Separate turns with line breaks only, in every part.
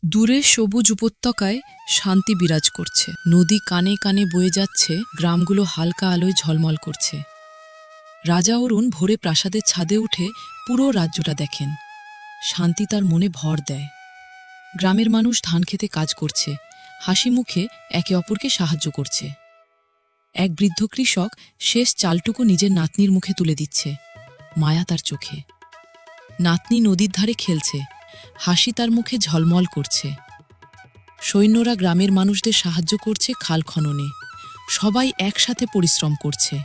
দূরে সবুজ উপত্যকায় শান্তি বিরাজ করছে। নদী কানে কানে বয়ে যাচ্ছে, গ্রামগুলো হালকা আলোয় ঝলমল করছে। রাজা অরুণ ভোরে প্রাসাদের ছাদে উঠে পুরো রাজ্যটা দেখেন। শান্তি তার মনে ভর দেয়। গ্রামের মানুষ ধান খেতে কাজ করছে, হাসি মুখে একে অপরকে সাহায্য করছে। এক বৃদ্ধ কৃষক শেষ চালটুকু নিজের নাতনির মুখে তুলে দিচ্ছে, মায়া তার চোখে। নাতনি নদীর ধারে খেলছে, হাসি তার মুখে ঝলমল করছে। সৈন্যরা গ্রামের মানুষদের সাহায্য করছে খাল খননে, সবাই একসাথে পরিশ্রম করছে।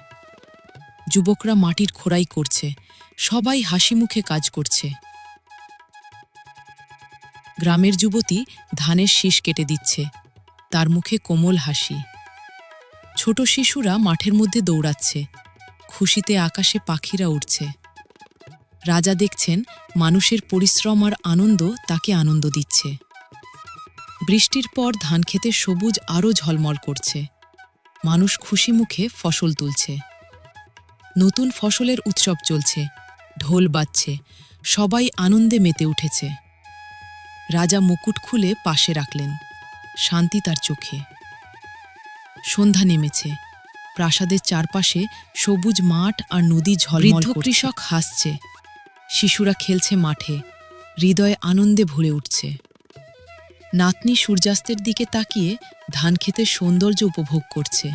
যুবকরা মাটির খোঁড়াই করছে, সবাই হাসি মুখে কাজ করছে। গ্রামের যুবতী ধানের শীষ কেটে দিচ্ছে, তার মুখে কোমল হাসি। ছোট শিশুরা মাঠের মধ্যে দৌড়াচ্ছে, খুশিতে আকাশে পাখিরা উড়ছে। রাজা দেখছেন মানুষের পরিশ্রম আর আনন্দ তাকে আনন্দ দিচ্ছে। বৃষ্টির পর ধানক্ষেতে সবুজ আরও ঝলমল করছে, মানুষ খুশি মুখে ফসল তুলছে। নতুন ফসলের উৎসব চলছে, ঢোল বাজছে, সবাই আনন্দে মেতে উঠেছে। রাজা মুকুট খুলে পাশে রাখলেন, শান্তি তার চোখে। সন্ধ্যা নেমেছে, প্রাসাদের চারপাশে সবুজ মাঠ আর নদী ঝলমল করছে। কৃষক হাসছে, শিশুরা খেলছে মাঠে, হৃদয়ে আনন্দে ভরে উঠছে। নাতনি সূর্যাস্তের দিকে তাকিয়ে ধানক্ষেতের সৌন্দর্য উপভোগ করছে।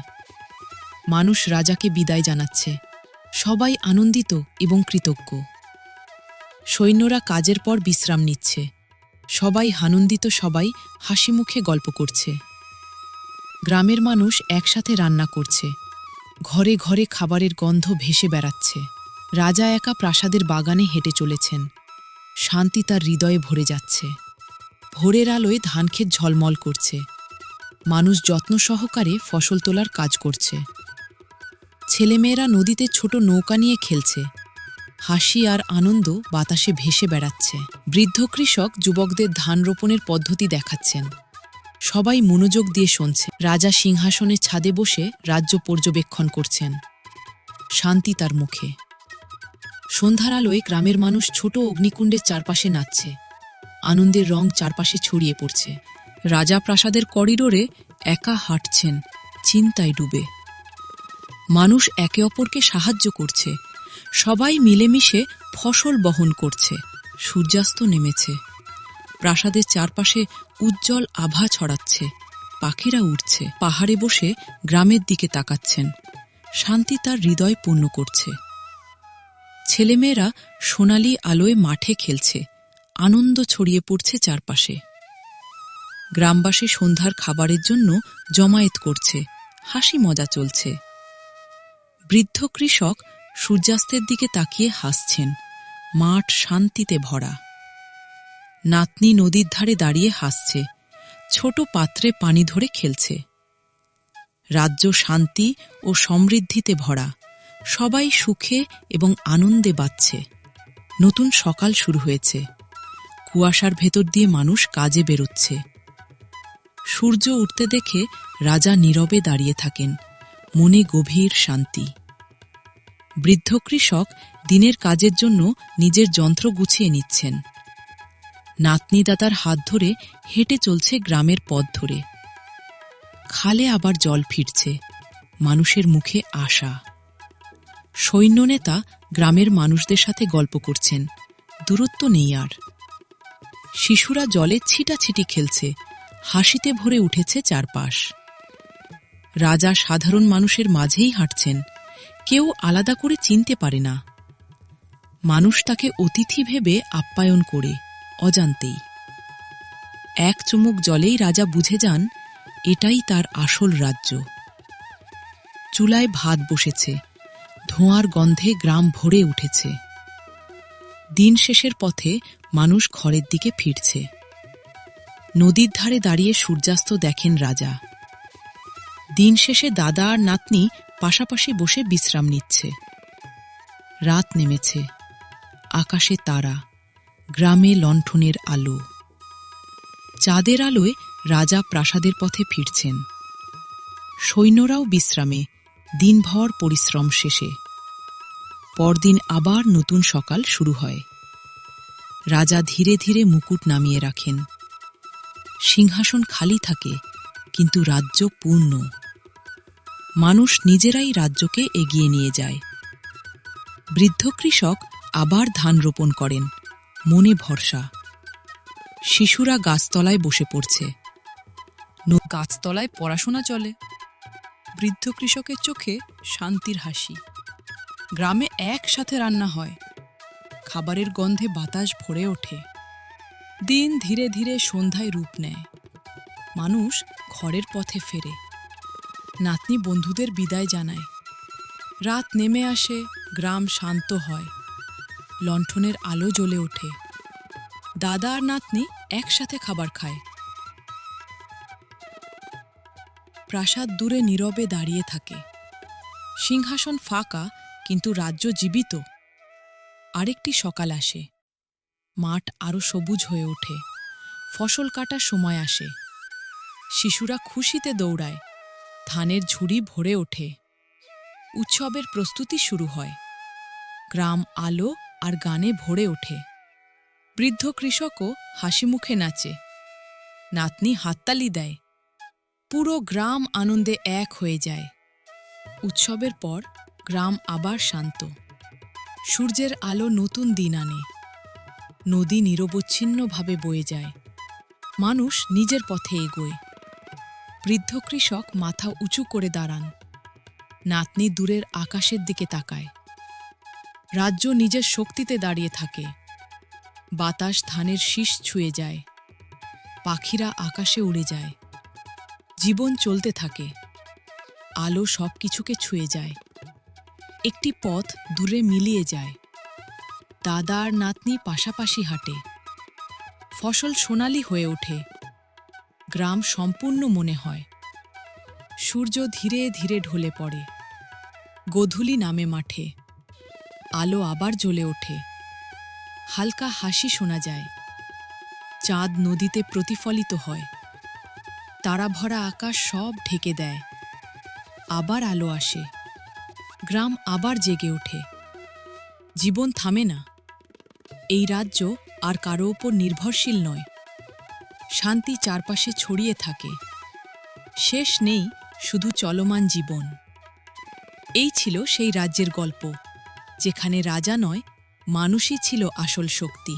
মানুষ রাজাকে বিদায় জানাচ্ছে, সবাই আনন্দিত এবং কৃতজ্ঞ। সৈন্যরা কাজের পর বিশ্রাম নিচ্ছে, সবাই আনন্দিত, সবাই হাসি মুখে গল্প করছে। গ্রামের মানুষ একসাথে রান্না করছে, ঘরে ঘরে খাবারের গন্ধ ভেসে বেড়াচ্ছে। রাজা একা প্রাসাদের বাগানে হেঁটে চলেছেন, শান্তি তার হৃদয়ে ভরে যাচ্ছে। ভোরের আলোয় ধানক্ষেত ঝলমল করছে, মানুষ যত্ন সহকারে ফসল তোলার কাজ করছে। ছেলেমেয়েরা নদীতে ছোট নৌকা নিয়ে খেলছে, হাসি আর আনন্দ বাতাসে ভেসে বেড়াচ্ছে। বৃদ্ধ কৃষক যুবকদের ধান রোপণের পদ্ধতি দেখাচ্ছেন, সবাই মনোযোগ দিয়ে শুনছে। রাজা সিংহাসনের ছাদে বসে রাজ্য পর্যবেক্ষণ করছেন, শান্তি তার মুখে। সন্ধ্যার আলোয় গ্রামের মানুষ ছোট অগ্নিকুণ্ডের চারপাশে নাচছে, আনন্দের রং চারপাশে ছড়িয়ে পড়ছে। রাজা প্রাসাদের করিডোরে একা হাঁটছেন, চিন্তায় ডুবে। মানুষ একে অপরকে সাহায্য করছে, সবাই মিলেমিশে ফসল বহন করছে। সূর্যাস্ত নেমেছে, প্রাসাদের চারপাশে উজ্জ্বল আভা ছড়াচ্ছে, পাখিরা উড়ছে। পাহাড়ে বসে গ্রামের দিকে তাকাচ্ছেন, শান্তি তার হৃদয় পূর্ণ করছে। ছেলেমেয়েরা সোনালি আলোয় মাঠে খেলছে, আনন্দ ছড়িয়ে পড়ছে চারপাশে। গ্রামবাসী সন্ধ্যার খাবারের জন্য জমায়েত করছে, হাসি মজা চলছে। বৃদ্ধ কৃষক সূর্যাস্তের দিকে তাকিয়ে হাসছেন, মাঠ শান্তিতে ভরা। নাতনি নদীর ধারে দাঁড়িয়ে হাসছে, ছোট পাত্রে পানি ধরে খেলছে। রাজ্য শান্তি ও সমৃদ্ধিতে ভরা, সবাই সুখে এবং আনন্দে বাঁচছে। নতুন সকাল শুরু হয়েছে, কুয়াশার ভেতর দিয়ে মানুষ কাজে বেরোচ্ছে। সূর্য উঠতে দেখে রাজা নীরবে দাঁড়িয়ে থাকেন, মনে গভীর শান্তি। বৃদ্ধ কৃষক দিনের কাজের জন্য নিজের যন্ত্র গুছিয়ে নিচ্ছেন। নাতনি দাদার হাত ধরে হেঁটে চলছে গ্রামের পথ ধরে। খালে আবার জল ফিরছে, মানুষের মুখে আশা। সৈন্যনেতা গ্রামের মানুষদের সাথে গল্প করছেন, দূরত্ব নেই আর। শিশুরা জলে ছিটাছিটি খেলছে, হাসিতে ভরে উঠেছে চারপাশ। রাজা সাধারণ মানুষের মাঝেই হাঁটছেন, কেউ আলাদা করে চিনতে পারে না। মানুষ তাকে অতিথি ভেবে আপ্যায়ন করে, অজান্তেই। এক চুমুক জলেই রাজা বুঝে যান, এটাই তার আসল রাজ্য। চুলায় ভাত বসেছে, ধোঁয়ার গন্ধে গ্রাম ভরে উঠেছে। দিন শেষের পথে মানুষ ঘরের দিকে ফিরছে। নদীর ধারে দাঁড়িয়ে সূর্যাস্ত দেখেন রাজা। দিন শেষে দাদা আর নাতনি পাশাপাশি বসে বিশ্রাম নিচ্ছে। রাত নেমেছে, আকাশে তারা, গ্রামে লণ্ঠনের আলো। চাঁদের আলোয় রাজা প্রাসাদের পথে ফিরছেন। সৈন্যরাও বিশ্রামে, দিনভর পরিশ্রম শেষে। পরদিন আবার নতুন সকাল শুরু হয়। রাজা ধীরে ধীরে মুকুট নামিয়ে রাখেন। সিংহাসন খালি থাকে, কিন্তু রাজ্য পূর্ণ। মানুষ নিজেরাই রাজ্যকে এগিয়ে নিয়ে যায়। বৃদ্ধ কৃষক আবার ধান রোপণ করেন, মনে ভরসা। শিশুরা গাছতলায় বসে পড়ছে। গাছতলায় পড়াশোনা চলে। বৃদ্ধ কৃষকের চোখে শান্তির হাসি। গ্রামে একসাথে রান্না হয়। খাবারের গন্ধে বাতাস ভরে ওঠে। দিন ধীরে ধীরে সন্ধ্যায় রূপ নেয়। মানুষ ঘরের পথে ফেরে। নাতনি বন্ধুদের বিদায় জানায়। রাত নেমে আসে, গ্রাম শান্ত হয়। লণ্ঠনের আলো জ্বলে ওঠে। দাদা আর নাতনি একসাথে খাবার খায়। প্রাসাদ দূরে নীরবে দাঁড়িয়ে থাকে। সিংহাসন ফাঁকা, কিন্তু রাজ্য জীবিত। আরেকটি সকাল আসে। মাঠ আরও সবুজ হয়ে ওঠে। ফসল কাটার সময় আসে। শিশুরা খুশিতে দৌড়ায়। ধানের ঝুড়ি ভরে ওঠে। উৎসবের প্রস্তুতি শুরু হয়। গ্রাম আলো আর গানে ভরে ওঠে। বৃদ্ধ কৃষকও হাসি মুখে নাচে। নাতনি হাততালি দেয়। পুরো গ্রাম আনন্দে এক হয়ে যায়। উৎসবের পর গ্রাম আবার শান্ত। সূর্যের আলো নতুন দিন আনে। নদী নিরবচ্ছিন্নভাবে বয়ে যায়। মানুষ নিজের পথে এগোয়। বৃদ্ধ কৃষক মাথা উঁচু করে দাঁড়ান। নাতনি দূরের আকাশের দিকে তাকায়। রাজ্য নিজের শক্তিতে দাঁড়িয়ে থাকে। বাতাস ধানের শীষ ছুঁয়ে যায়। পাখিরা আকাশে উড়ে যায়। জীবন চলতে থাকে। আলো সব কিছুকে ছুঁয়ে যায়। একটি পথ দূরে মিলিয়ে যায়। দাদা আর নাতনি পাশাপাশি হাঁটে। ফসল সোনালি হয়ে ওঠে। গ্রাম সম্পূর্ণ মনে হয়। সূর্য ধীরে ধীরে ঢলে পড়ে। গোধূলি নামে মাঠে। আলো আবার জ্বলে ওঠে। হালকা হাসি শোনা যায়। চাঁদ নদীতে প্রতিফলিত হয়। তারা ভরা আকাশ সব ঢেকে দেয়। আবার আলো আসে। গ্রাম আবার জেগে ওঠে। জীবন থামে না। এই রাজ্য আর কারো ওপর নির্ভরশীল নয়। শান্তি চারপাশে ছড়িয়ে থাকে। শেষ নেই, শুধু চলমান জীবন। এই ছিল সেই রাজ্যের গল্প, যেখানে রাজা নয়, মানুষই ছিল আসল শক্তি।